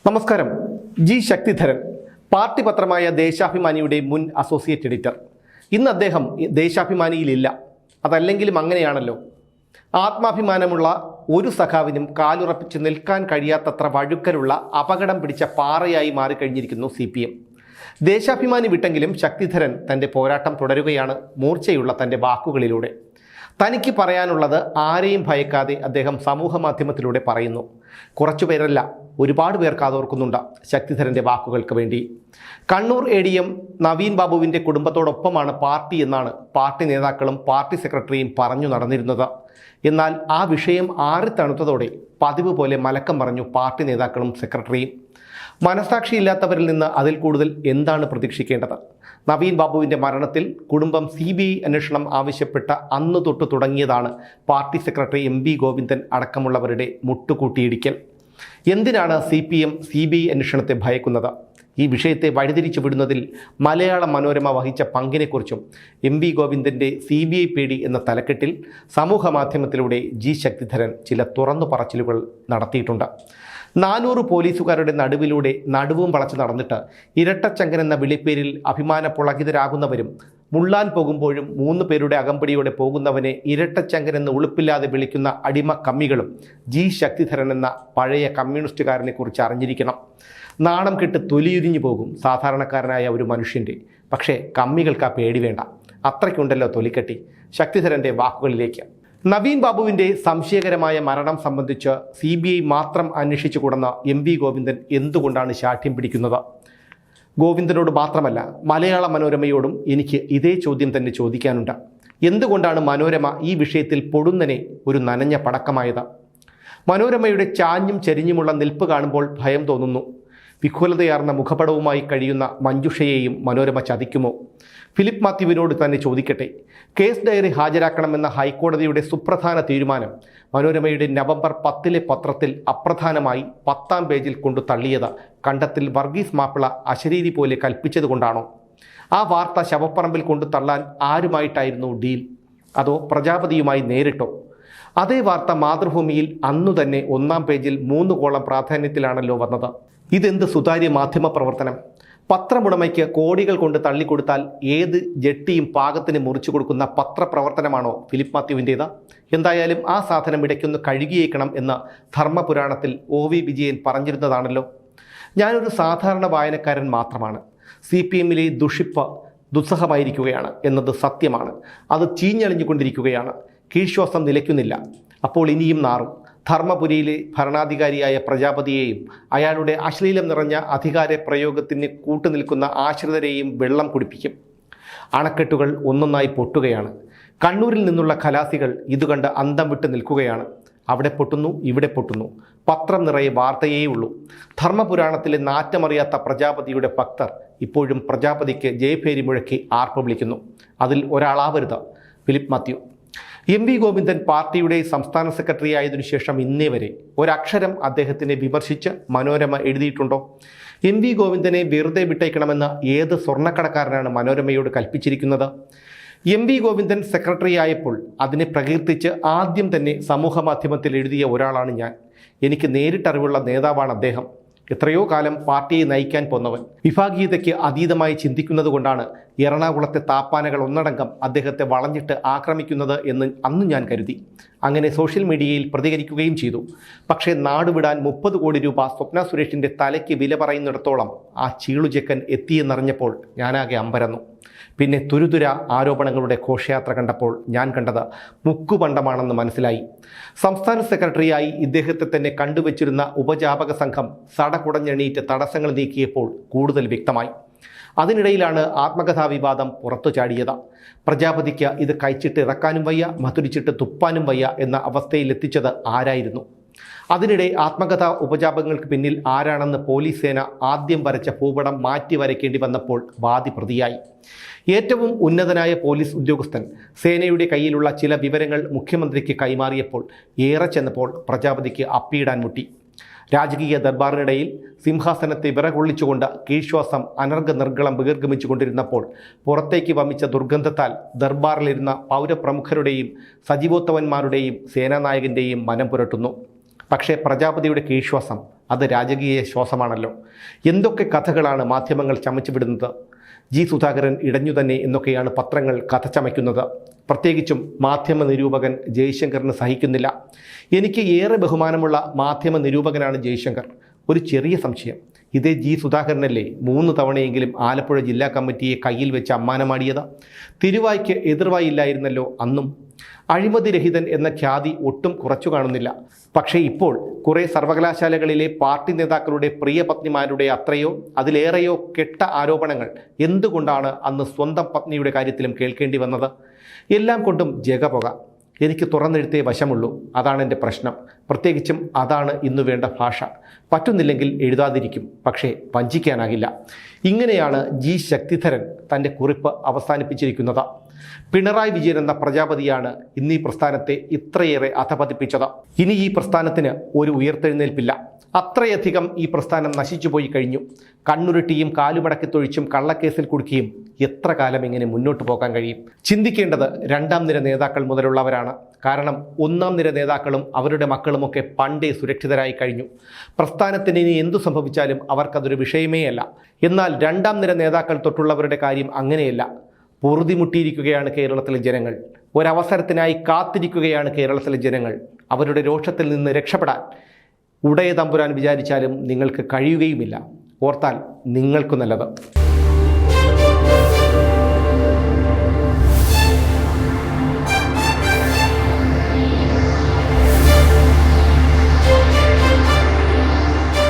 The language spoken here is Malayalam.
നമസ്കാരം. ജി ശക്തിധരൻ പാർട്ടി പത്രമായ ദേശാഭിമാനിയുടെ മുൻ അസോസിയേറ്റ് എഡിറ്റർ. ഇന്ന് അദ്ദേഹം ദേശാഭിമാനിയിലില്ല. അതല്ലെങ്കിലും അങ്ങനെയാണല്ലോ. ആത്മാഭിമാനമുള്ള ഒരു സഖാവിനും കാലുറപ്പിച്ച് നിൽക്കാൻ കഴിയാത്തത്ര വഴുക്കലുള്ള അപകടം പിടിച്ച പാറയായി മാറിക്കഴിഞ്ഞിരിക്കുന്നു CPM. ദേശാഭിമാനി വിട്ടെങ്കിലും ശക്തിധരൻ തൻ്റെ പോരാട്ടം തുടരുകയാണ് മൂർച്ചയുള്ള തൻ്റെ വാക്കുകളിലൂടെ. തനിക്ക് പറയാനുള്ളത് ആരെയും ഭയക്കാതെ അദ്ദേഹം സമൂഹ മാധ്യമത്തിലൂടെ പറയുന്നു. കുറച്ചുപേരല്ല, ഒരുപാട് പേർ കാതോർക്കുന്നുണ്ട് ശക്തിധരൻ്റെ വാക്കുകൾക്ക് വേണ്ടി. കണ്ണൂർ ADM നവീൻ ബാബുവിൻ്റെ കുടുംബത്തോടൊപ്പമാണ് പാർട്ടി എന്നാണ് പാർട്ടി നേതാക്കളും പാർട്ടി സെക്രട്ടറിയും പറഞ്ഞു നടന്നിരുന്നത്. എന്നാൽ ആ വിഷയം ആറിത്തണുത്തതോടെ പതിവ് പോലെ മലക്കം പറഞ്ഞു പാർട്ടി നേതാക്കളും സെക്രട്ടറിയും. മനസാക്ഷിയില്ലാത്തവരിൽ നിന്ന് അതിൽ കൂടുതൽ എന്താണ് പ്രതീക്ഷിക്കേണ്ടത്? നവീൻ ബാബുവിൻ്റെ മരണത്തിൽ കുടുംബം CBI അന്വേഷണം ആവശ്യപ്പെട്ട അന്ന് തൊട്ട് തുടങ്ങിയതാണ് പാർട്ടി സെക്രട്ടറി MV ഗോവിന്ദൻ അടക്കമുള്ളവരുടെ മുട്ടുകൂട്ടിയിടിക്കൽ. എന്തിനാണ് CPM CBI അന്വേഷണത്തെ ഭയക്കുന്നത്? ഈ വിഷയത്തെ വഴിതിരിച്ചു വിടുന്നതിൽ മലയാള മനോരമ വഹിച്ച പങ്കിനെക്കുറിച്ചും MV ഗോവിന്ദൻ്റെ CBI പേടി എന്ന തലക്കെട്ടിൽ സമൂഹ മാധ്യമത്തിലൂടെ ജി ശക്തിധരൻ ചില തുറന്നു പറച്ചിലുകൾ നടത്തിയിട്ടുണ്ട്. 400 പോലീസുകാരുടെ നടുവിലൂടെ നടുവും വളച്ച് നടന്നിട്ട് ഇരട്ടച്ചങ്കൻ എന്ന വിളിപ്പേരിൽ അഭിമാനപുളകിതരാകുന്നവരും മുള്ളാൻ പോകുമ്പോഴും 3 പേരുടെ അകമ്പടിയോടെ പോകുന്നവനെ ഇരട്ടച്ചങ്കൻ എന്ന് ഉളുപ്പില്ലാതെ വിളിക്കുന്ന അടിമ കമ്മികളും ജി ശക്തിധരൻ എന്ന പഴയ കമ്മ്യൂണിസ്റ്റുകാരനെ കുറിച്ച് അറിഞ്ഞിരിക്കണം. നാണം കെട്ട് തൊലിയുരിഞ്ഞു പോകും സാധാരണക്കാരനായ ഒരു മനുഷ്യൻ്റെ. പക്ഷേ കമ്മികൾക്ക് ആ പേടി വേണ്ട. അത്രയ്ക്കുണ്ടല്ലോ തൊലിക്കെട്ടി. ശക്തിധരൻ്റെ വാക്കുകളിലേക്ക്. നവീൻ ബാബുവിൻ്റെ സംശയകരമായ മരണം സംബന്ധിച്ച് CBI മാത്രം അന്വേഷിച്ചു കൊടുന്ന MV ഗോവിന്ദൻ എന്തുകൊണ്ടാണ് ശാഠ്യം പിടിക്കുന്നത്? ഗോവിന്ദനോട് മാത്രമല്ല, മലയാള മനോരമയോടും എനിക്ക് ഇതേ ചോദ്യം തന്നെ ചോദിക്കാനുണ്ട്. എന്തുകൊണ്ടാണ് മനോരമ ഈ വിഷയത്തിൽ പൊടുന്നനെ ഒരു നനഞ്ഞ പടക്കമായത്? മനോരമയുടെ ചാഞ്ഞും ചരിഞ്ഞുമുള്ള നിൽപ്പ് കാണുമ്പോൾ ഭയം തോന്നുന്നു. വിഖുലതയാർന്ന മുഖപടവുമായി കഴിയുന്ന മഞ്ജുഷയെയും മനോരമ ചതിക്കുമോ? ഫിലിപ്പ് മാത്യുവിനോട് തന്നെ ചോദിക്കട്ടെ. കേസ് ഡയറി ഹാജരാക്കണമെന്ന ഹൈക്കോടതിയുടെ സുപ്രധാന തീരുമാനം മനോരമയുടെ നവംബർ 10 പത്രത്തിൽ അപ്രധാനമായി 10ാം പേജിൽ കൊണ്ടു തള്ളിയത് കണ്ടത്തിൽ വർഗീസ് മാപ്പിള അശരീരി പോലെ കൽപ്പിച്ചതുകൊണ്ടാണോ? ആ വാർത്ത ശവപ്പറമ്പിൽ കൊണ്ടു തള്ളാൻ ആരുമായിട്ടായിരുന്നു ഡീൽ? അതോ പ്രജാപതിയുമായി നേരിട്ടോ? അതേ വാർത്ത മാതൃഭൂമിയിൽ അന്നു തന്നെ 1ാം പേജിൽ 3 കോളം പ്രാധാന്യത്തിലാണല്ലോ വന്നത്. ഇതെന്ത് സുതാര്യ മാധ്യമ പ്രവർത്തനം? പത്രമുടമയ്ക്ക് കോടികൾ കൊണ്ട് തള്ളിക്കൊടുത്താൽ ഏത് ജെട്ടിയും പാകത്തിന് മുറിച്ചു കൊടുക്കുന്ന പത്രപ്രവർത്തനമാണോ ഫിലിപ്പ് മാത്യുവിൻ്റേത്? എന്തായാലും ആ സാധനം ഇടയ്ക്കൊന്ന് കഴുകിയേക്കണം എന്ന് ധർമ്മപുരാണത്തിൽ OV വിജയൻ പറഞ്ഞിരുന്നതാണല്ലോ. ഞാനൊരു സാധാരണ വായനക്കാരൻ മാത്രമാണ്. CPMലെ ദുഷിപ്പ് ദുസ്സഹമായിരിക്കുകയാണ് എന്നത് സത്യമാണ്. അത് ചീഞ്ഞളിഞ്ഞുകൊണ്ടിരിക്കുകയാണ്. കീഴ്ശ്വാസം നിലയ്ക്കുന്നില്ല. അപ്പോൾ ഇനിയും നാറും. ധർമ്മപുരിയിലെ ഭരണാധികാരിയായ പ്രജാപതിയെയും അയാളുടെ അശ്ലീലം നിറഞ്ഞ അധികാര പ്രയോഗത്തിന് കൂട്ടുനിൽക്കുന്ന ആശ്രിതരെയും വെള്ളം കുടിപ്പിക്കും. അണക്കെട്ടുകൾ ഒന്നൊന്നായി പൊട്ടുകയാണ്. കണ്ണൂരിൽ നിന്നുള്ള ഖലാസികൾ ഇതുകണ്ട് അന്തം വിട്ട് നിൽക്കുകയാണ്. അവിടെ പൊട്ടുന്നു, ഇവിടെ പൊട്ടുന്നു. പത്രം നിറയെ വാർത്തയേ ഉള്ളൂ. ധർമ്മപുരാണത്തിലെ നാറ്റമറിയാത്ത പ്രജാപതിയുടെ ഭക്തർ ഇപ്പോഴും പ്രജാപതിക്ക് ജയഭേരി മുഴക്കി ആർപ്പ് വിളിക്കുന്നു. അതിൽ ഒരാളാവരുത് ഫിലിപ്പ് മാത്യു. MV ഗോവിന്ദൻ പാർട്ടിയുടെ സംസ്ഥാന സെക്രട്ടറി ആയതിനു ശേഷം ഇന്നേ വരെ ഒരക്ഷരം അദ്ദേഹത്തിനെ വിമർശിച്ച് മനോരമ എഴുതിയിട്ടുണ്ടോ? MV ഗോവിന്ദനെ വെറുതെ വിട്ടേക്കണമെന്ന് ഏത് സ്വർണ്ണക്കടക്കാരനാണ് മനോരമയോട് കൽപ്പിച്ചിരിക്കുന്നത്? MV ഗോവിന്ദൻ സെക്രട്ടറി ആയപ്പോൾ അതിനെ പ്രകീർത്തിച്ച് ആദ്യം തന്നെ സമൂഹ മാധ്യമത്തിൽ എഴുതിയ ഒരാളാണ് ഞാൻ. എനിക്ക് നേരിട്ടറിവുള്ള നേതാവാണ് അദ്ദേഹം. എത്രയോ കാലം പാർട്ടിയെ നയിക്കാൻ പോന്നവൻ. വിഭാഗീയതയ്ക്ക് അതീതമായി ചിന്തിക്കുന്നത് കൊണ്ടാണ് എറണാകുളത്തെ താപ്പാനകൾ ഒന്നടങ്കം അദ്ദേഹത്തെ വളഞ്ഞിട്ട് ആക്രമിക്കുന്നത് എന്ന് അന്ന് ഞാൻ കരുതി. അങ്ങനെ സോഷ്യൽ മീഡിയയിൽ പ്രതികരിക്കുകയും ചെയ്തു. പക്ഷേ നാടുവിടാൻ 30 കോടി രൂപ സ്വപ്ന സുരേഷിൻ്റെ തലയ്ക്ക് വില പറയുന്നിടത്തോളം ആ ചീളുചെക്കൻ എത്തിയെന്നറിഞ്ഞപ്പോൾ ഞാനാകെ അമ്പരന്നു. പിന്നെ തുരുതുര ആരോപണങ്ങളുടെ ഘോഷയാത്ര കണ്ടപ്പോൾ ഞാൻ കണ്ടത് മുക്കുപണ്ടമാണെന്ന് മനസ്സിലായി. സംസ്ഥാന സെക്രട്ടറിയായി ഇദ്ദേഹത്തെ തന്നെ കണ്ടുവച്ചിരുന്ന ഉപജാപക സംഘം സടകുടഞ്ഞെണീറ്റ് തടസ്സങ്ങൾ നീക്കിയപ്പോൾ കൂടുതൽ വ്യക്തമായി. അതിനിടയിലാണ് ആത്മകഥാ വിവാദം പുറത്തു ചാടിയത്. പ്രജാപതിക്ക് ഇത് കഴിച്ചിട്ട് ഇറക്കാനും വയ്യ, മധുരിച്ചിട്ട് തുപ്പാനും വയ്യ എന്ന അവസ്ഥയിലെത്തിച്ചത് ആരായിരുന്നു? അതിനിടെ ആത്മകഥാ ഉപജാപങ്ങൾക്ക് പിന്നിൽ ആരാണെന്ന് പോലീസ് സേന ആദ്യം വരച്ച ഭൂപടം മാറ്റി വരയ്ക്കേണ്ടി വന്നപ്പോൾ വാദി പ്രതിയായി. ഏറ്റവും ഉന്നതനായ പോലീസ് ഉദ്യോഗസ്ഥൻ സേനയുടെ കയ്യിലുള്ള ചില വിവരങ്ങൾ മുഖ്യമന്ത്രിക്ക് കൈമാറിയപ്പോൾ ഏറെ ചെന്നപ്പോൾ പ്രജാപതിക്ക് അപ്പിയിടാൻ മുട്ടി. രാജകീയ ദർബാറിനിടയിൽ സിംഹാസനത്തെ വിറകൊള്ളിച്ചുകൊണ്ട് കീഴ്ശ്വാസം അനർഘനിർഗളം ബഹിർഗമിച്ചു കൊണ്ടിരുന്നപ്പോൾ പുറത്തേക്ക് വമിച്ച ദുർഗന്ധത്താൽ ദർബാറിലിരുന്ന പൗരപ്രമുഖരുടെയും സജീവോത്തമന്മാരുടെയും സേനാനായകൻ്റെയും മനം പുരട്ടുന്നു. പക്ഷേ പ്രജാപതിയുടെ കീഴ്ശ്വാസം അത് രാജകീയ ശ്വാസമാണല്ലോ. എന്തൊക്കെ കഥകളാണ് മാധ്യമങ്ങൾ ചമച്ചുവിടുന്നത്. ജി സുധാകരൻ ഇടഞ്ഞു തന്നെ എന്നൊക്കെയാണ് പത്രങ്ങൾ കഥ ചമയ്ക്കുന്നത്. പ്രത്യേകിച്ചും മാധ്യമ നിരൂപകൻ ജയശങ്കറിന് സഹിക്കുന്നില്ല. എനിക്ക് ഏറെ ബഹുമാനമുള്ള മാധ്യമ നിരൂപകനാണ് ജയശങ്കർ. ഒരു ചെറിയ സംശയം, ഇതേ ജി സുധാകരനല്ലേ 3 തവണയെങ്കിലും ആലപ്പുഴ ജില്ലാ കമ്മിറ്റിയെ കയ്യിൽ വെച്ച് അമ്മാനമാടിയത്? തിരുവായ്ക്ക് എതിർവായില്ലായിരുന്നല്ലോ അന്നും. അഴിമതിരഹിതൻ എന്ന ഖ്യാതി ഒട്ടും കുറച്ചു കാണുന്നില്ല. പക്ഷേ ഇപ്പോൾ കുറേ സർവകലാശാലകളിലെ പാർട്ടി നേതാക്കളുടെ പ്രിയ പത്നിമാരുടെ അത്രയോ അതിലേറെയോ കെട്ട ആരോപണങ്ങൾ എന്തുകൊണ്ടാണ് അന്ന് സ്വന്തം പത്നിയുടെ കാര്യത്തിലും കേൾക്കേണ്ടി വന്നത്? എല്ലാം കൊണ്ടും ജഗപുക. എനിക്ക് തുറന്നെഴുത്തേ വശമുള്ളൂ. അതാണ് എൻ്റെ പ്രശ്നം. പ്രത്യേകിച്ചും അതാണ് ഇന്നു വേണ്ട ഭാഷ. പറ്റുന്നില്ലെങ്കിൽ എഴുതാതിരിക്കും, പക്ഷേ വഞ്ചിക്കാനാകില്ല. ഇങ്ങനെയാണ് ജി ശക്തിധരൻ തൻ്റെ കുറിപ്പ് അവസാനിപ്പിച്ചിരിക്കുന്നത്. പിണറായി വിജയൻ എന്ന പ്രജാപതിയാണ് ഇന്നീ പ്രസ്ഥാനത്തെ ഇത്രയേറെ അധപതിപ്പിച്ചത്. ഇനി ഈ പ്രസ്ഥാനത്തിന് ഒരു ഉയർത്തെഴുന്നേൽപ്പില്ല. അത്രയധികം ഈ പ്രസ്ഥാനം നശിച്ചുപോയി കഴിഞ്ഞു. കണ്ണുരുട്ടിയും കാലുമടക്കി തൊഴിച്ചും കള്ളക്കേസിൽ കുടുക്കിയും എത്ര കാലം ഇങ്ങനെ മുന്നോട്ട് പോകാൻ കഴിയും? ചിന്തിക്കേണ്ടത് 2ാം നിര നേതാക്കൾ മുതലുള്ളവരാണ്. കാരണം 1ാം നിര നേതാക്കളും അവരുടെ മക്കളുമൊക്കെ പണ്ടേ സുരക്ഷിതരായി കഴിഞ്ഞു. പ്രസ്ഥാനത്തിന് ഇനി എന്തു സംഭവിച്ചാലും അവർക്കതൊരു വിഷയമേ അല്ല. എന്നാൽ 2ാം നിര നേതാക്കൾ തൊട്ടുള്ളവരുടെ കാര്യം അങ്ങനെയല്ല. പൊറുതിമുട്ടിയിരിക്കുകയാണ് കേരളത്തിലെ ജനങ്ങൾ. ഒരവസരത്തിനായി കാത്തിരിക്കുകയാണ് കേരളത്തിലെ ജനങ്ങൾ. അവരുടെ രോഷത്തിൽ നിന്ന് രക്ഷപ്പെടാൻ ഉടയ തമ്പുരാൻ വിചാരിച്ചാലും നിങ്ങൾക്ക് കഴിയുകയുമില്ല. ഓർത്താൽ നിങ്ങൾക്ക് നല്ലത്.